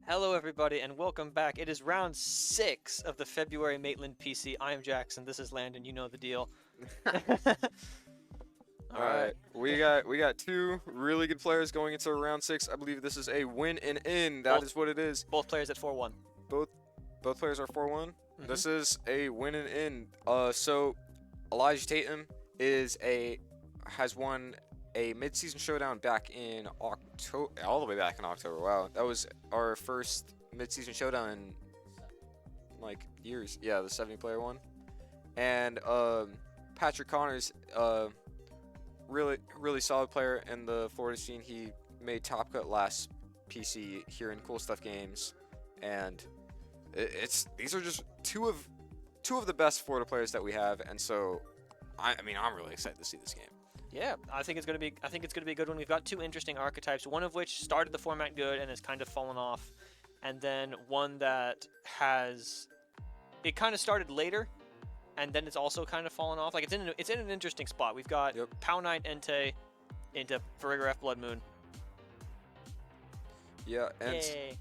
Hello, everybody, and welcome back. It is round 6 of the February Maitland PC. I am Jackson. This is Landon. You know the deal. All All right. right, we got two really good players going into round six. I believe this is a win and in. That Both is what it is. both players at 4-1. Both both players are 4-1. Mhm. This is a win and in. So Elijah Tatum is a has won a midseason showdown back in October, all the way back in October. Wow, that was our first midseason showdown in like years. Yeah, the 70-player one. And Patrick Connors, really solid player in the Florida scene. He made top cut last PC here in Cool Stuff Games, and these are just two of the best Florida players that we have, and so I mean I'm really excited to see this game. Yeah, I think it's gonna be. I think it's gonna be a good one. We've got two interesting archetypes. One of which started the format good and has kind of fallen off, and then one that has it kind of started later, and then it's also kind of fallen off. Like it's in an interesting spot. We've got Yep. Pow Knight Entei into Farigiraf Blood Moon. Yeah, and Yay.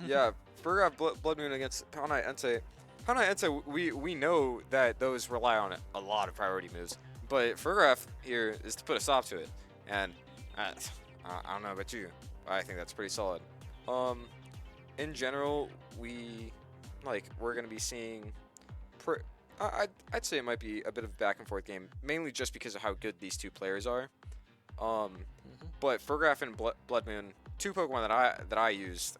yeah, Burgraf Blood Moon against Pound Knight Entei. Pound Knight Entei, we know that those rely on a lot of priority moves, but Burgraf here is to put a stop to it, and I don't know about you, but I think that's pretty solid. In general, we're gonna be seeing. I'd say it might be a bit of a back and forth game, mainly just because of how good these two players are. But Burgraf and Blood Moon, two Pokemon that I used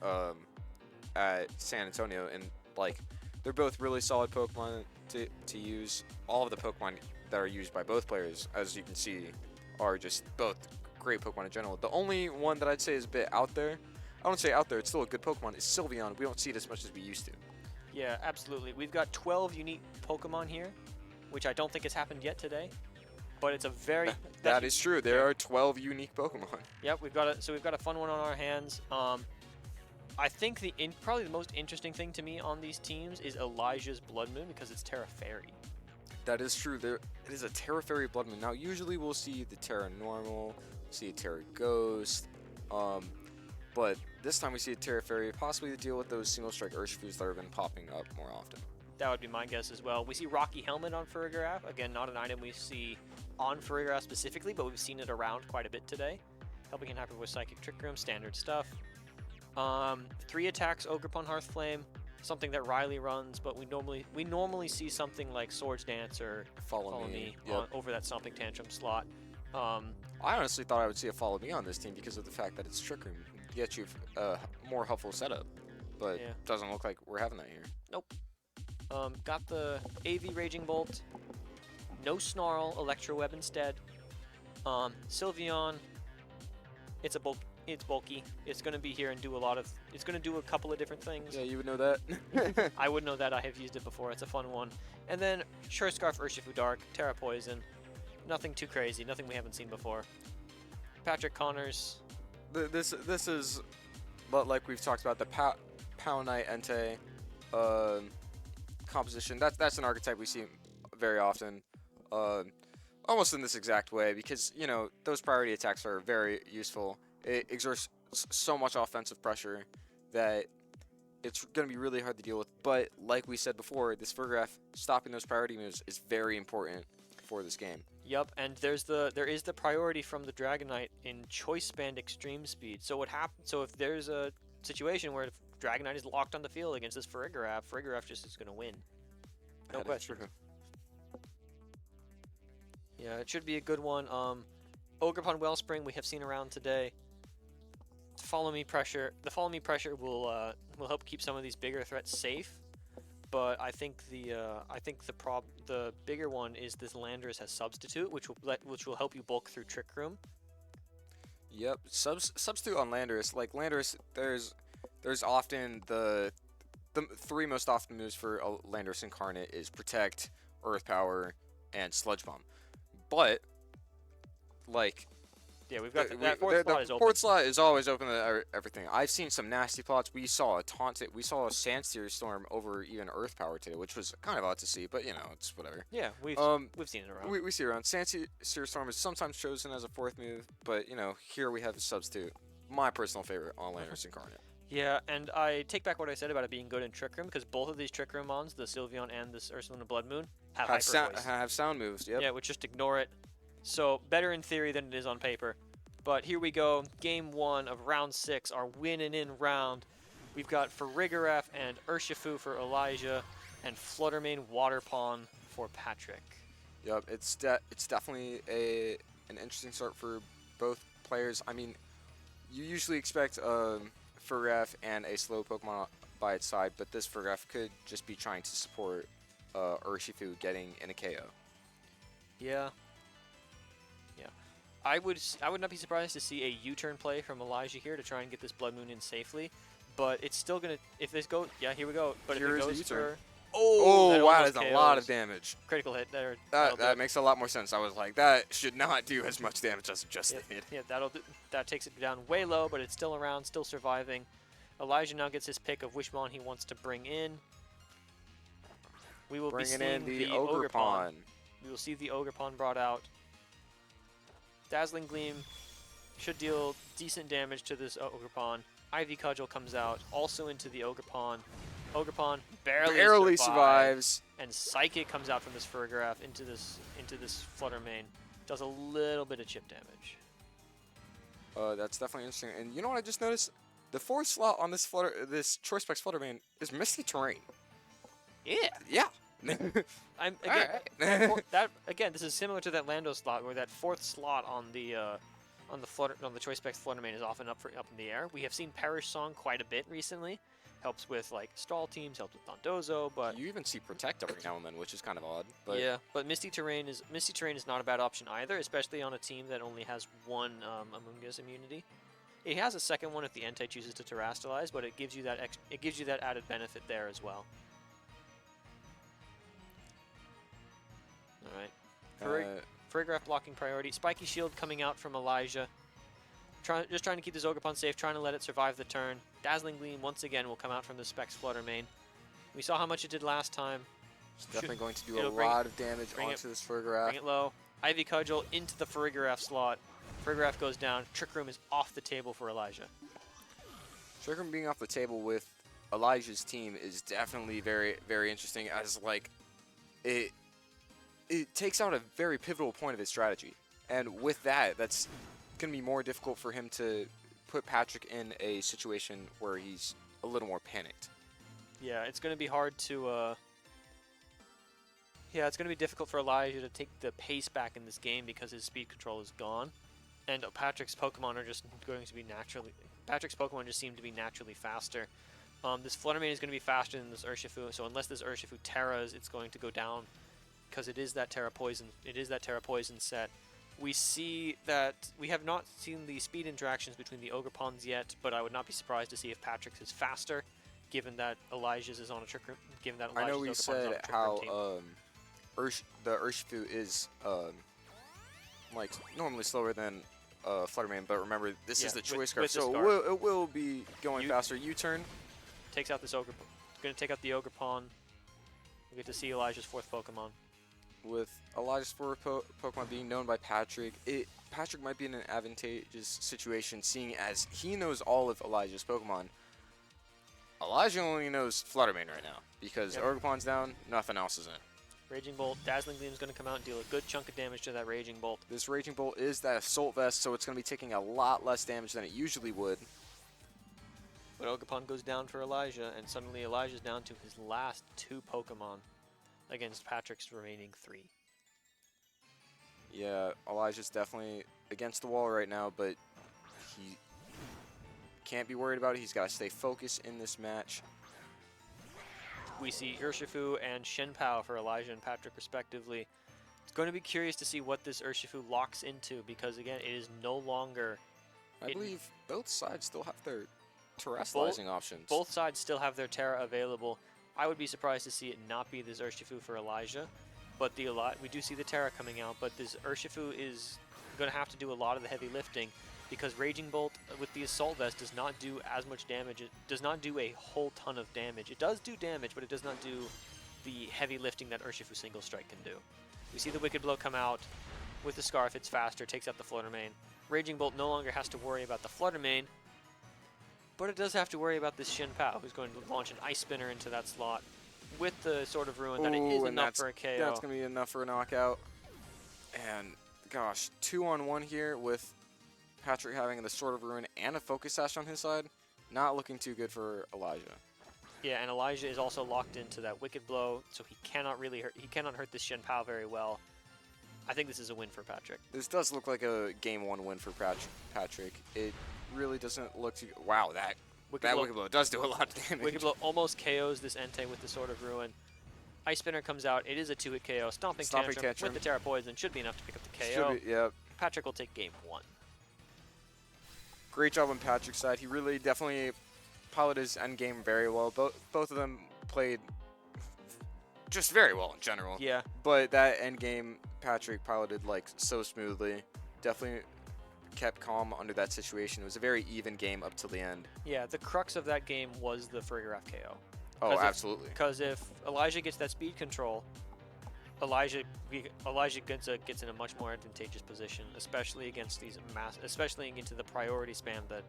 at San Antonio, and like they're both really solid Pokemon to use. All of the Pokemon that are used by both players, as you can see, are just both great Pokemon in general. The only one that I'd say is a bit out there, I don't say out there, it's still a good Pokemon, is Sylveon. We don't see it as much as we used to. Yeah, absolutely. We've got 12 unique Pokemon here, which I don't think has happened yet today. But it's a very That is true. There are 12 unique Pokemon. Yep, we've got a fun one on our hands. I think probably the most interesting thing to me on these teams is Elijah's Blood Moon because it's Terra Fairy. That is true. It is a Terra Fairy Blood Moon. Now, usually we'll see the Terra Normal, see a Terra Ghost, but this time we see a Terra Fairy, possibly to deal with those single strike Urshifus that have been popping up more often. That would be my guess as well. We see Rocky Helmet on Farigiraf. Again, not an item we see on Farigiraf specifically, but we've seen it around quite a bit today. Helping it happen with Psychic Trick Room, standard stuff. 3 attacks, Ogerpon Hearthflame, something that Riley runs, but we normally see something like Swords Dance or Follow Me. over that Stomping Tantrum slot. I honestly thought I would see a Follow Me on this team because of the fact that it's Trick Room. Get you a more helpful setup, but Yeah. doesn't look like we're having that here. Nope. Got the AV Raging Bolt. No Snarl, Electro Web instead. Sylveon. It's bulky. It's gonna be here and do a lot of. It's gonna do a couple of different things. Yeah, you would know that. I would know that. I have used it before. It's a fun one. And then Sure Scarf, Urshifu Dark, Terra Poison. Nothing too crazy. Nothing we haven't seen before. Patrick Connors. This is, but like we've talked about, the Pound Knight Entei composition. That's an archetype we see very often, almost in this exact way, because those priority attacks are very useful. It exerts so much offensive pressure that it's going to be really hard to deal with. But like we said before, this Farigiraf stopping those priority moves is very important for this game. Yup, and there is the priority from the Dragonite in Choice Band Extreme Speed. So if there's a situation where Dragonite is locked on the field against this Farigiraf just is gonna win. No That is question. true. Yeah, it should be a good one. Ogerpon Wellspring we have seen around today. The Follow Me Pressure will help keep some of these bigger threats safe. But I think the bigger one is this Landorus has Substitute, which will help you bulk through Trick Room. Yep, substitute on Landorus. Like Landorus, there's often the 3 most often moves for a Landorus Incarnate is Protect, Earth Power, and Sludge Bomb. But like Yeah, we've got that fourth slot is the open. fourth slot is always open to everything. I've seen some nasty plots. We saw a Sandsteer Storm over even Earth Power today, which was kind of odd to see, but it's whatever. Yeah, we've seen it around. We see it around. Sandsteer Storm is sometimes chosen as a 4th move, but here we have a substitute. my personal favorite on Landorus Incarnate. Yeah, and I take back what I said about it being good in Trick Room, because both of these Trick Room mons, the Sylveon and this Ursaluna Blood Moon, have Hyper Voice. Have sound moves, yep. Yeah, which just ignore it. So better in theory than it is on paper. But here we go, game 1 of round 6, our winning in round. We've got Farigiraf and Urshifu for Elijah, and Fluttermane Waterpawn for Patrick. Yep, it's definitely an interesting start for both players. I mean, you usually expect Farigiraf and a slow Pokemon by its side, but this Farigiraf could just be trying to support Urshifu getting in a KO. Yeah. Yeah. I would not be surprised to see a U-turn play from Elijah here to try and get this Blood Moon in safely, but it's still gonna, if this goes, yeah, here we go. But Here if is it the goes U-turn. for, oh, that wow, almost that's a lot of KOs. damage. Critical hit there. That makes a lot more sense. I was like, that should not do as much damage as it just did. Yeah, that takes it down way low, but it's still around, still surviving. Elijah now gets his pick of which mon he wants to bring in. We will be Bringing seeing in the Ogerpon. We will see the Ogerpon brought out. Dazzling Gleam should deal decent damage to this Ogerpon. Ivy Cudgel comes out, also into the Ogerpon. Ogerpon barely survives. And Psychic comes out from this Farigiraf into this Fluttermane. Does a little bit of chip damage. That's definitely interesting. And you know what I just noticed? The 4th slot on this Choice Specs Fluttermane is Misty Terrain. Yeah. Yeah. Again, this is similar to that Lando slot, where that 4th slot on the Choice Specs Fluttermane is often up in the air. We have seen Perish Song quite a bit recently. Helps with like stall teams, helps with Dondozo, but you even see Protect every now and then, which is kind of odd. But yeah, but Misty Terrain is not a bad option either, especially on a team that only has one Amoonguss immunity. It has a second one if the Entei chooses to Terrastalize, but it gives you that added benefit there as well. All right. Farigiraf blocking priority. Spiky Shield coming out from Elijah. Just trying to keep this Ogerpon safe, trying to let it survive the turn. Dazzling Gleam once again will come out from the Specs Fluttermane. We saw how much it did last time. It's definitely going to do a lot of damage onto this Farigiraf. Bring it low. Ivy Cudgel into the Farigiraf slot. Farigiraf goes down. Trick Room is off the table for Elijah. Trick Room being off the table with Elijah's team is definitely very, very interesting, as like it takes out a very pivotal point of his strategy. And with that, that's going to be more difficult for him to put Patrick in a situation where he's a little more panicked. Yeah, it's going to be hard to it's going to be difficult for Elijah to take the pace back in this game because his speed control is gone. And Patrick's Pokemon are just going to be seem to be naturally faster. This Fluttermane is going to be faster than this Urshifu, so unless this Urshifu Terras, it's going to go down because it is that Terra Poison. It is that Terra Poison set. We see that we have not seen the speed interactions between the Ogerpons yet, but I would not be surprised to see if Patrick's is faster, given that Elijah's is on a Trick Room. Given that Elijah's I know we said how the Urshifu is like normally slower than Fluttermane, but remember this is the Choice Scarf, so it will be going faster. U-turn takes out this Ogerpon. Going to take out the Ogerpon. We get to see Elijah's 4th Pokemon. With Elijah's 4th Pokemon being known by Patrick, Patrick might be in an advantageous situation, seeing as he knows all of Elijah's Pokemon. Elijah only knows Fluttermane right now, because Ogerpon's down, nothing else is in. Raging Bolt, Dazzling Gleam is going to come out and deal a good chunk of damage to that Raging Bolt. This Raging Bolt is that Assault Vest, so it's going to be taking a lot less damage than it usually would. But Ogerpon goes down for Elijah, and suddenly Elijah's down to his last 2 Pokemon against Patrick's remaining 3. Yeah, Elijah's definitely against the wall right now, but he can't be worried about it. He's got to stay focused in this match. We see Urshifu and Shenpao for Elijah and Patrick respectively. It's going to be curious to see what this Urshifu locks into, because again, it is no longer... I believe both sides still have their terrestrializing options. Both sides still have their Terra available. I would be surprised to see it not be this Urshifu for Elijah, but we do see the Terra coming out, but this Urshifu is going to have to do a lot of the heavy lifting, because Raging Bolt with the Assault Vest does not do as much damage. It does not do a whole ton of damage. It does do damage, but it does not do the heavy lifting that Urshifu Single Strike can do. We see the Wicked Blow come out. With the Scarf, it's faster, takes out the Fluttermane. Raging Bolt no longer has to worry about the Fluttermane, But it does have to worry about this Shin Pao, who's going to launch an Ice Spinner into that slot with the Sword of Ruin. That it is Ooh, and enough that's, for a KO. that's going to be enough for a knockout. And gosh, 2-on-1 here with Patrick having the Sword of Ruin and a Focus Sash on his side. Not looking too good for Elijah. Yeah, and Elijah is also locked into that Wicked Blow, so he cannot really hurt. He cannot hurt this Shen Pao very well. I think this is a win for Patrick. This does look like a Game 1 win for Patrick. It really doesn't look too... Wow, that Wicked Blow does do a lot of damage. Wicked Blow almost KOs this Entei with the Sword of Ruin. Ice Spinner comes out. It is a 2-hit KO. Stomping Tantrum with the Terra Poison should be enough to pick up the KO. Should be, yep. Patrick will take game 1. Great job on Patrick's side. He really definitely piloted his endgame very well. Both of them played just very well in general. Yeah. But that endgame, Patrick piloted like so smoothly. Definitely kept calm under that situation. It was a very even game up till the end. Yeah, the crux of that game was the Farigiraf KO. Oh, absolutely. Because if Elijah gets that speed control, Elijah gets in a much more advantageous position, especially against these especially into the priority spam that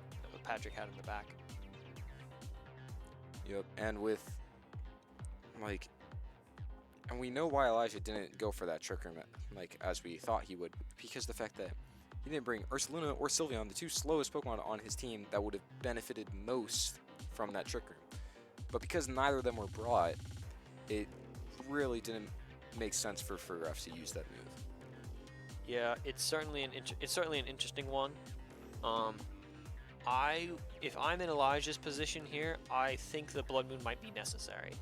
Patrick had in the back. Yep, and with like, and we know why Elijah didn't go for that Trick Room like as we thought he would, because the fact that he didn't bring Ursaluna or Sylveon, the two slowest Pokemon on his team that would have benefited most from that Trick Room. But because neither of them were brought, it really didn't make sense for Farigiraf to use that move. Yeah, it's certainly an interesting one. If I'm in Elijah's position here, I think the Blood Moon might be necessary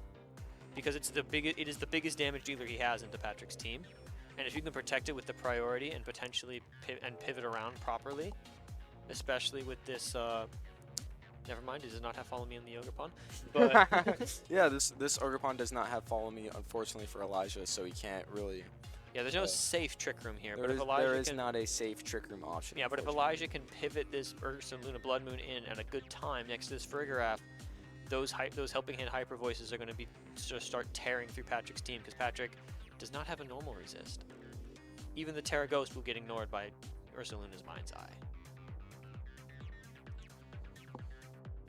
because it is the biggest damage dealer he has into Patrick's team, and if you can protect it with the priority and potentially pivot around properly, especially with this. Never mind, it does not have Follow Me in the Ogerpon. But yeah, this Ogerpon does not have Follow Me, unfortunately, for Elijah, so he can't really... Yeah, there's no safe Trick Room here. There is not a safe Trick Room option. Yeah, but if Elijah can pivot this Ursaluna Blood Moon in at a good time next to this Farigiraf, those Helping Hand Hyper Voices are going to be start tearing through Patrick's team, because Patrick does not have a normal resist. Even the Terra Ghost will get ignored by Ursaluna's Mind's Eye.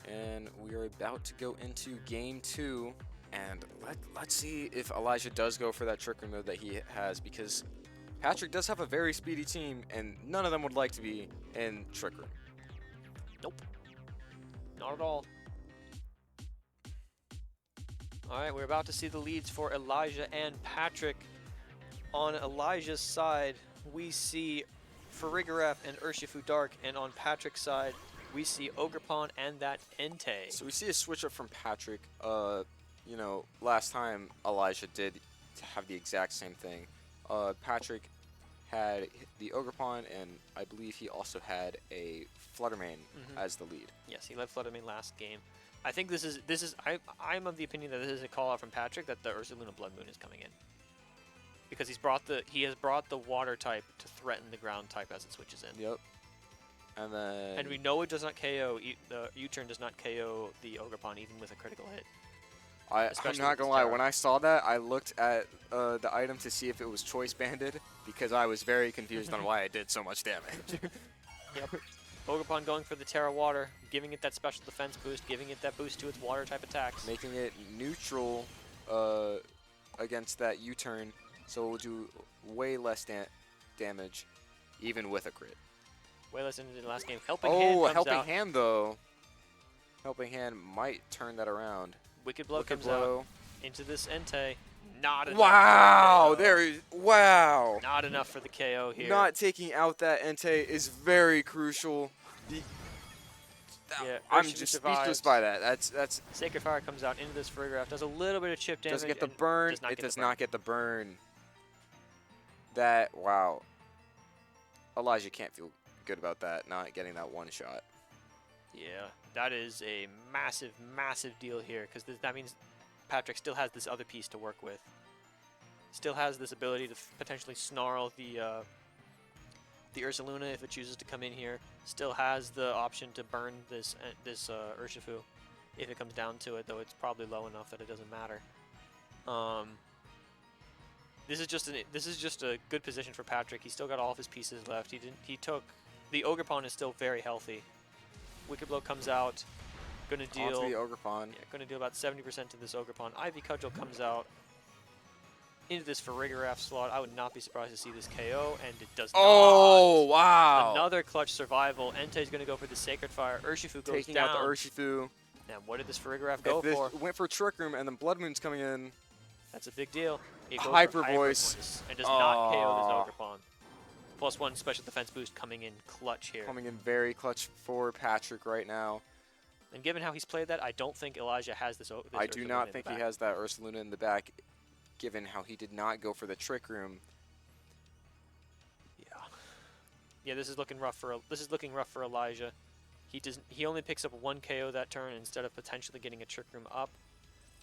And we are about to go into game 2, and let's see if Elijah does go for that Trick Room mode that he has, because Patrick does have a very speedy team, and none of them would like to be in Trick Room. Nope. Not at all. Alright, we're about to see the leads for Elijah and Patrick. On Elijah's side, we see Farigiraf and Urshifu Dark, and on Patrick's side, we see Ogerpon and that Entei. So we see a switch up from Patrick. You know, last time Elijah did have the exact same thing. Patrick had the Ogerpon, and I believe he also had a Fluttermane as the lead. Yes, he led Fluttermane last game. I think I'm of the opinion that this is a call out from Patrick that the Ursaluna Blood Moon is coming in. Because he has brought the water type to threaten the ground type as it switches in. Yep. And then... And we know it does not KO, the U-turn does not KO the Ogerpon even with a critical hit. I'm not gonna lie, when I saw that, I looked at the item to see if it was choice banded, because I was very confused on why it did so much damage. Yep. Ogerpon going for the Terra Water, giving it that special defense boost, giving it that boost to its water type attacks. Making it neutral against that U-turn, so it will do way less damage, even with a crit. Way less than the last game. Helping Hand comes Helping out. Hand though. Helping Hand might turn that around. Wicked Blow comes out into this Entei. Not enough. Wow! Wow! Not enough for the KO here. Not taking out that Entei is very crucial. Yeah, I'm Urshifu just survives. speechless by that. That's Sacred Fire comes out into this Farigiraf, does a little bit of chip damage. doesn't get the and burn. does not It get does the burn. not get the burn. That, wow. Elijah can't feel good about that, not getting that one shot. Yeah, that is a massive, massive deal here, because that means Patrick still has this other piece to work with. Still has this ability to potentially snarl the Ursaluna if it chooses to come in here. Still has the option to burn this Urshifu if it comes down to it, though it's probably low enough that it doesn't matter. This is just a good position for Patrick. He's still got all of his pieces left. The Ogerpon is still very healthy. Wicked Blow comes out. Gonna Onto deal. the Ogerpon. Yeah, gonna deal about 70% to this Ogerpon. Ivy Cudgel comes out into this Farigiraf slot. I would not be surprised to see this KO, and it does Oh, not. wow. Another clutch survival. Entei's gonna go for the Sacred Fire. Urshifu goes Taking down. out the Urshifu. Now, what did this Farigiraf go This for? went for Trick Room, and then Blood Moon's coming in. That's a big deal. It goes Hyper for Voice. and does not KO Aw. this Ogerpon. +1 special defense boost coming in clutch here. Coming in very clutch for Patrick right now. And given how he's played that, I don't think Elijah has this. I do not think he has that Ursaluna in the back, given how he did not go for the Trick Room. Yeah. Yeah, this is looking rough for Elijah. He only picks up 1 KO that turn instead of potentially getting a Trick Room up.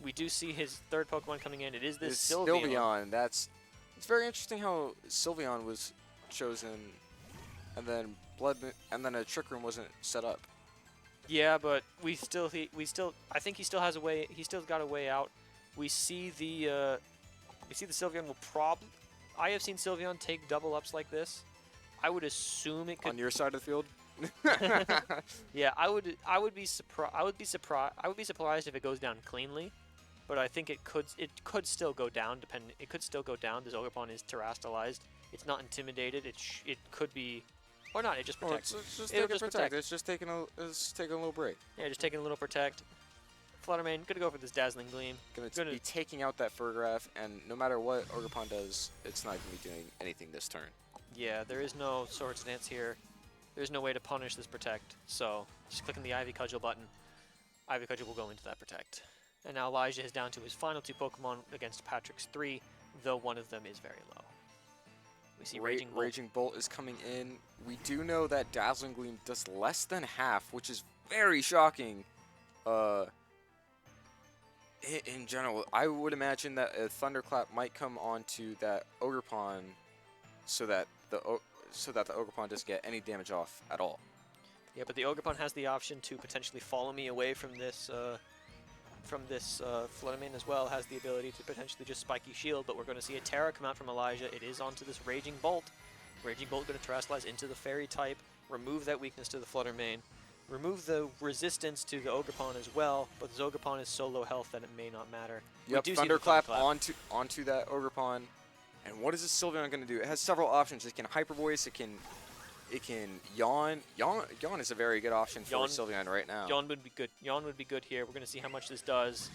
We do see his third Pokemon coming in. It is this It's Sylveon. It's very interesting how Sylveon was chosen, and then a Trick Room wasn't set up. Yeah, but I think he still has a way. He still got a way out. We see the Sylveon will probably. I have seen Sylveon take double ups like this. I would assume it could. On your side of the field. Yeah, I would be surprised if it goes down cleanly, but I think it could still go down. It could still go down. This Ogerpon is terastallized. It's not intimidated. it could be, or not. It just protects. It's just It'll taking just protect. protect. It's just taking a little break. Yeah, just taking a little protect. Fluttermane, gonna go for this Dazzling Gleam. Gonna be taking out that Farigiraf, and no matter what Ogerpon does, it's not gonna be doing anything this turn. Yeah, there is no Swords Dance here. There's no way to punish this protect. So just clicking the Ivy Cudgel button, Ivy Cudgel will go into that protect. And now Elijah is down to his final 2 Pokemon against Patrick's 3, though one of them is very low. We see Raging Bolt. Raging Bolt is coming in. We do know that Dazzling Gleam does less than half, which is very shocking. In general, I would imagine that a Thunderclap might come onto that Ogerpon, so that the Ogerpon doesn't get any damage off at all. Yeah, but the Ogerpon has the option to potentially follow me away from this Fluttermane as well. Has the ability to potentially just Spiky Shield, but we're going to see a Terra come out from Elijah. It is onto this Raging Bolt. Raging Bolt going to Terastallize into the Fairy type, remove that weakness to the Fluttermane, remove the resistance to the Ogerpon as well, but this Ogerpon is so low health that it may not matter. Yep, Thunderclap onto that Ogerpon. And what is this Sylveon going to do? It has several options. It can Hyper Voice. It can Yawn. Yawn is a very good option for Sylveon right now. Yawn would be good. Yawn would be good here. We're going to see how much this does.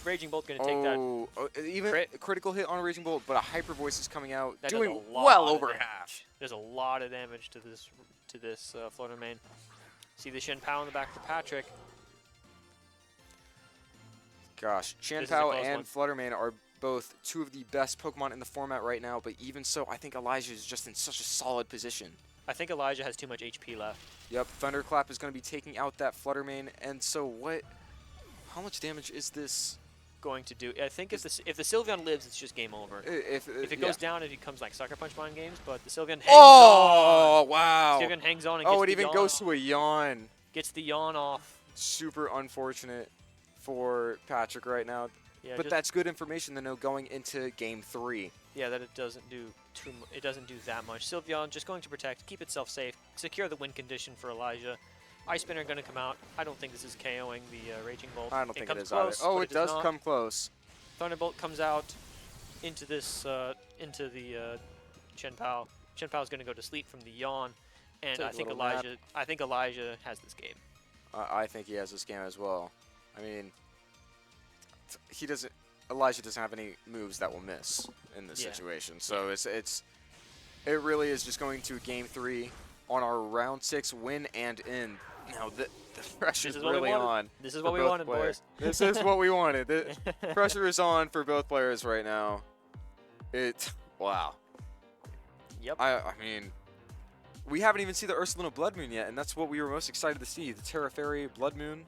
Raging Bolt going to take that. Even critical hit on Raging Bolt, but a Hyper Voice is coming out, That doing does a lot well of over damage. half. There's a lot of damage to this Fluttermane. See the Shen Pao in the back for Patrick. Gosh, This is a Chanpao close and Fluttermane are both 2 of the best Pokemon in the format right now, but even so, I think Elijah is just in such a solid position. I think Elijah has too much HP left. Yep, Thunderclap is going to be taking out that Fluttermane, and so how much damage is this Going to do? I think if the Sylveon lives, it's just game over. If If it goes down, it becomes like Sucker Punch Mind games, but the Sylveon hangs Oh, on. wow. Sylveon hangs on and Oh, it gets the even yawn goes off. to a Yawn. Gets the Yawn off. Super unfortunate for Patrick right now. Yeah, But that's good information to know going into Game 3. Yeah, that it doesn't do it doesn't do that much. Sylveon just going to protect, keep itself safe, secure the win condition for Elijah. Ice Spinner going to come out. I don't think this is KOing the Raging Bolt. I don't think it comes is either. close, Oh, but it does not. come close. Thunderbolt comes out into this into the Shen Pao. Shen Pao is going to go to sleep from the Yawn, and Take a I think little nap. Elijah has this game. I think he has this game as well. I mean, Elijah doesn't have any moves that will miss in this Yeah. situation. So it really is just going to Game 3 on our Round 6 win and in. Now the pressure's This is what we really wanted. on. This is for what we both wanted, players. boys. This is what we wanted. The pressure is on for both players right now. Wow. Yep. I mean, we haven't even seen the Ursaluna Blood Moon yet, and that's what we were most excited to see. The Terra Fairy Blood Moon.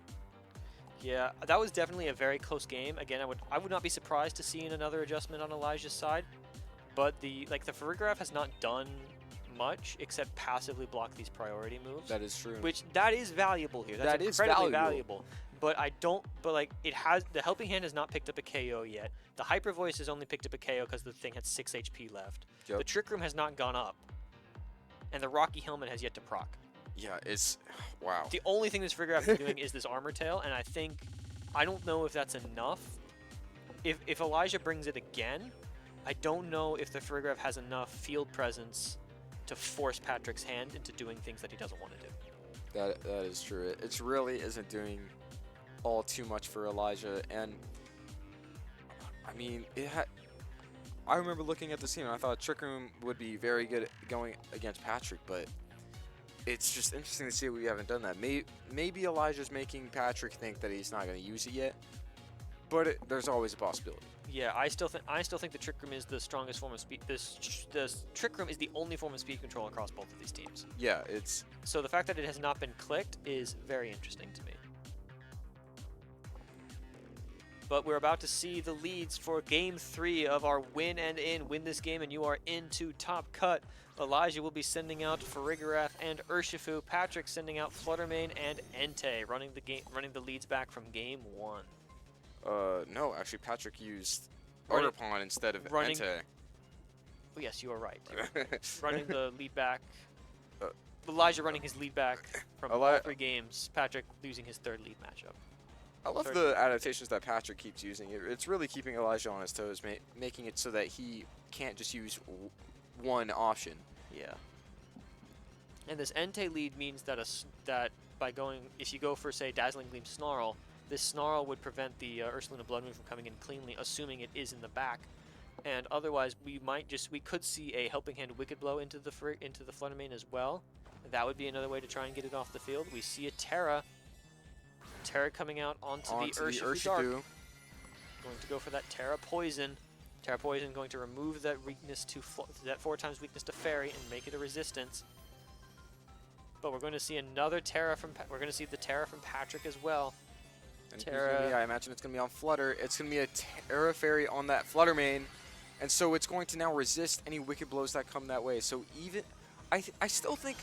Yeah, that was definitely a very close game. Again, I would not be surprised to see another adjustment on Elijah's side, but the Farigiraf has not done much except passively block these priority moves. That is true. Which that is valuable here. That's That is incredibly valuable. But the Helping Hand has not picked up a KO yet. The Hyper Voice has only picked up a KO because the thing had 6 HP left. Yep. The Trick Room has not gone up, and the Rocky Helmet has yet to proc. Yeah, it's wow. The only thing this Farigiraf is doing is this Armor Tail, and I don't know if that's enough. If Elijah brings it again, I don't know if the Farigiraf has enough field presence to force Patrick's hand into doing things that he doesn't want to do. That is true. It really isn't doing all too much for Elijah, and I mean, I remember looking at the scene and I thought Trick Room would be very good at going against Patrick, but it's just interesting to see we haven't done that. Maybe Elijah's making Patrick think that he's not going to use it yet, but there's always a possibility. Yeah, I still think the Trick Room is the strongest form of speed. The Trick Room is the only form of speed control across both of these teams. Yeah, it's So the fact that it has not been clicked is very interesting to me. But we're about to see the leads for Game 3 of our win and in. Win this game and you are into Top Cut. Elijah will be sending out Farigiraf and Urshifu. Patrick sending out Fluttermane and Entei, running the leads back from Game 1. no, actually Patrick used Running- Otterpon instead of running- Entei. Oh, yes, you are right. Running the lead back. Elijah running his lead back from all 3 games. Patrick losing his 3rd lead matchup. I love the adaptations that Patrick keeps using. It's really keeping Elijah on his toes, making it so that he can't just use one option. Yeah. And this Entei lead means that if you go for, say, Dazzling Gleam Snarl, this Snarl would prevent the Ursaluna Blood Moon from coming in cleanly, assuming it is in the back. And otherwise, we could see a Helping Hand Wicked Blow into the Fluttermane as well. That would be another way to try and get it off the field. We see a Terra coming out onto the Urshifu Dark. Going to go for that Terra Poison. Terra Poison going to remove that weakness to that 4 times weakness to Fairy and make it a resistance. But we're going to see another Terra we're going to see the Terra from Patrick as well. And Terra. I imagine it's going to be on Flutter. It's going to be a Terra Fairy on that Fluttermane, and so it's going to now resist any Wicked Blows that come that way. So even I still think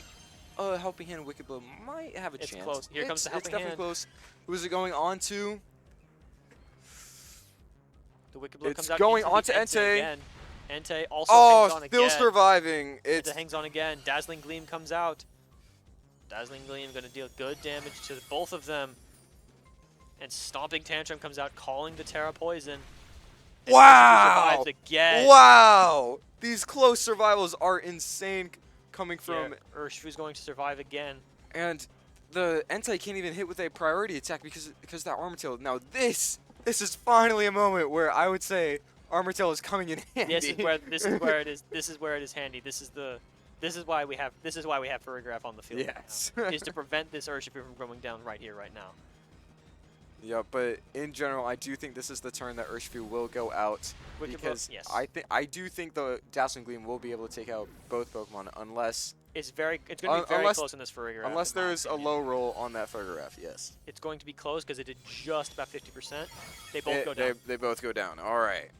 Helping Hand Wicked Blow might have a chance. It's close. Here comes the Helping It's definitely Hand. close. Who is it going on to? The Wicked Blow It's comes out going into onto the Entei. again. Entei also hangs on still again. surviving. Entei hangs on again. Dazzling Gleam comes out. Dazzling Gleam going to deal good damage to both of them. And Stomping Tantrum comes out, calling the Terra Poison. And Wow! survives again. Wow! These close survivals are insane coming from... Yeah, Urshifu's going to survive again. And the Entei can't even hit with a priority attack because that Armor Tail. Now this is finally a moment where I would say Armor Tail is coming in handy. This is where it is handy. This is why we have Farigiraf on the field. Yes. Right now, is to prevent this Urshifu from going down right here, right now. Yeah, but in general, I do think this is the turn that Urshifu will go out Wicked Blow, because yes. I do think the Dazzling Gleam will be able to take out both Pokemon unless It's going to be very close in this Farigiraf. unless in my there's a opinion. low roll on that Farigiraf. Yes. It's going to be close because it did just about 50%. They both go down. They both go down. All right.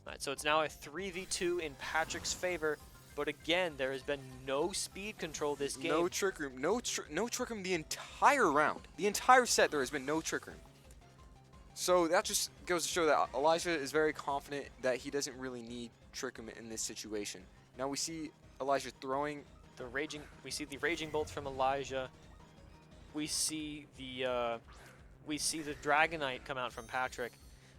Alright, so it's now a 3v2 in Patrick's favor. But again, there has been no speed control this game. No Trick Room. No Trick Room the entire round. The entire set, there has been no Trick Room. So that just goes to show that Elijah is very confident that he doesn't really need Trick Room in this situation. Now we see Elijah throwing We see the Raging Bolt from Elijah. We see the Dragonite come out from Patrick.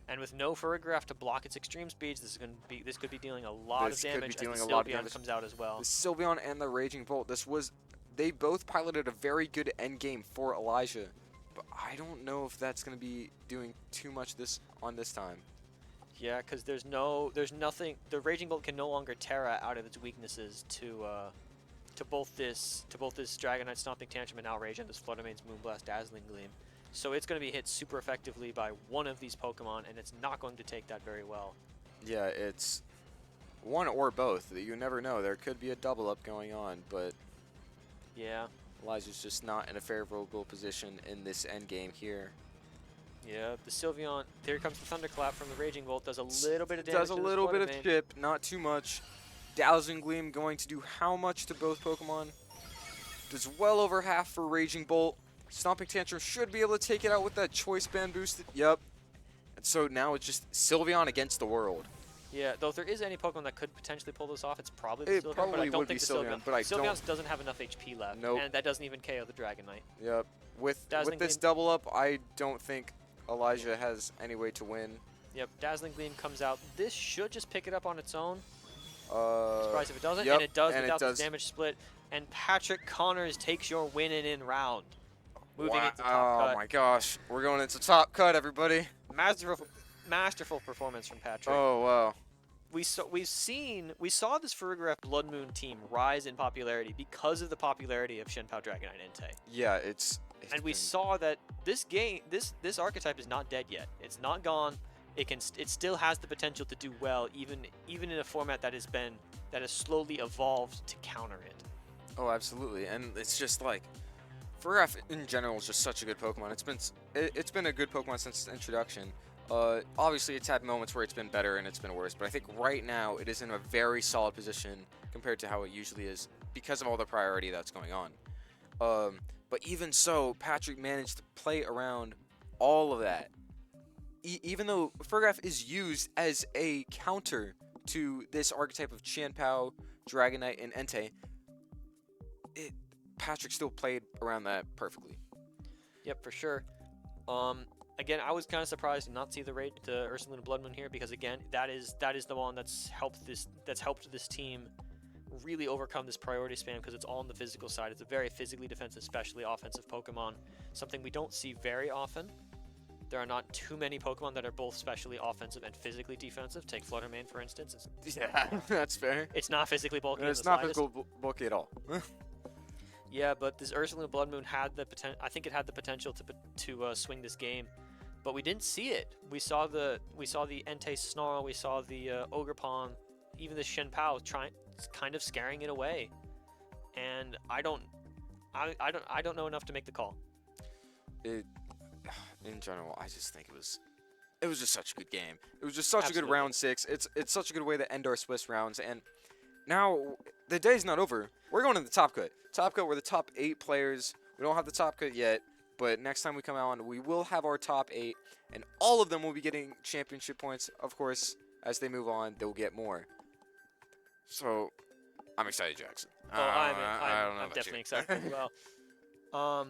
And with no Farigiraf to block its extreme speeds, this could be dealing a lot of damage. And the Sylveon comes out as well. The Sylveon and the Raging Bolt. They both piloted a very good end game for Elijah. But I don't know if that's going to be doing too much on this time. Yeah, because there's nothing. The Raging Bolt can no longer Terra out of its weaknesses to both this Dragonite, Stomping Tantrum, and Outrage, and this Fluttermane's Moonblast, Dazzling Gleam. So it's going to be hit super effectively by one of these Pokemon, and it's not going to take that very well. Yeah, it's one or both. You never know. There could be a double up going on, but Yeah. Elijah's just not in a favorable position in this end game here. Yeah, the Sylveon, here comes the Thunderclap from the Raging Bolt, does a little bit of damage Does a to the little bit of Fluttermane. chip, not too much. Dazzling Gleam going to do how much to both Pokemon? Does well over half for Raging Bolt. Stomping Tantrum should be able to take it out with that Choice Band boosted. Yep. And so now it's just Sylveon against the world. Yeah, though if there is any Pokemon that could potentially pull this off, it's probably the It Sylveon, but I probably don't would be think the Sylveon, Sylveon. but I Sylveon don't. doesn't have enough HP left, Nope. and that doesn't even KO the Dragonite. Yep. With Dazzling this Gleam. double up, I don't think Elijah has any way to win. Yep, Dazzling Gleam comes out. This should just pick it up on its own. Uh, Surprised if it doesn't, yep, and it does and it without does. the damage split. And Patrick Connors takes your win in round, moving wow. into top Oh cut. my gosh, we're going into top cut, everybody. Masterful performance from Patrick. Oh wow. We saw this Farigiraf Blood Moon team rise in popularity because of the popularity of Shenpao Dragonite Entei. Yeah, it's And we been- saw that this game, this archetype is not dead yet. It's not gone. It still has the potential to do well, even in a format that has slowly evolved to counter it. Oh, absolutely, and it's just like Farigiraf in general is just such a good Pokemon. It's been a good Pokemon since its introduction. Obviously, it's had moments where it's been better and it's been worse, but I think right now it is in a very solid position compared to how it usually is because of all the priority that's going on. But even so, Patrick managed to play around all of that. Even though Farigiraf is used as a counter to this archetype of Chien-Pao, Dragonite, and Entei, Patrick still played around that perfectly. Yep, for sure. Again, I was kind of surprised to not see the raid to Ursaluna Blood Moon here because again, that is the one that's helped this team really overcome this priority spam because it's all on the physical side. It's a very physically defensive, especially offensive Pokemon, something we don't see very often. There are not too many Pokemon that are both specially offensive and physically defensive. Take Fluttermane, for instance. Yeah, that's fair. It's not physically bulky. It's in the not slightest. physical bulky at all. Yeah, but this Ursaluna Blood Moon had the potential. I think it had the potential to swing this game, but we didn't see it. We saw the Entei Snarl. We saw the Ogerpon, even the Shenpao kind of scaring it away. And I don't know enough to make the call. In general, I just think it was just such a good game. It was just such a Absolutely. good round 6. It's such a good way to end our Swiss rounds. And now the day's not over. We're going to the top cut. Top cut, we're the top 8 players. We don't have the top cut yet, but next time we come out, we will have our top 8, and all of them will be getting championship points. Of course, as they move on, they'll get more. So, I'm excited, Jackson. Oh, I don't know I'm about definitely you. excited as well.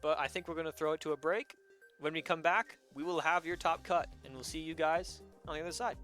But I think we're going to throw it to a break. When we come back, we will have your top cut, and we'll see you guys on the other side.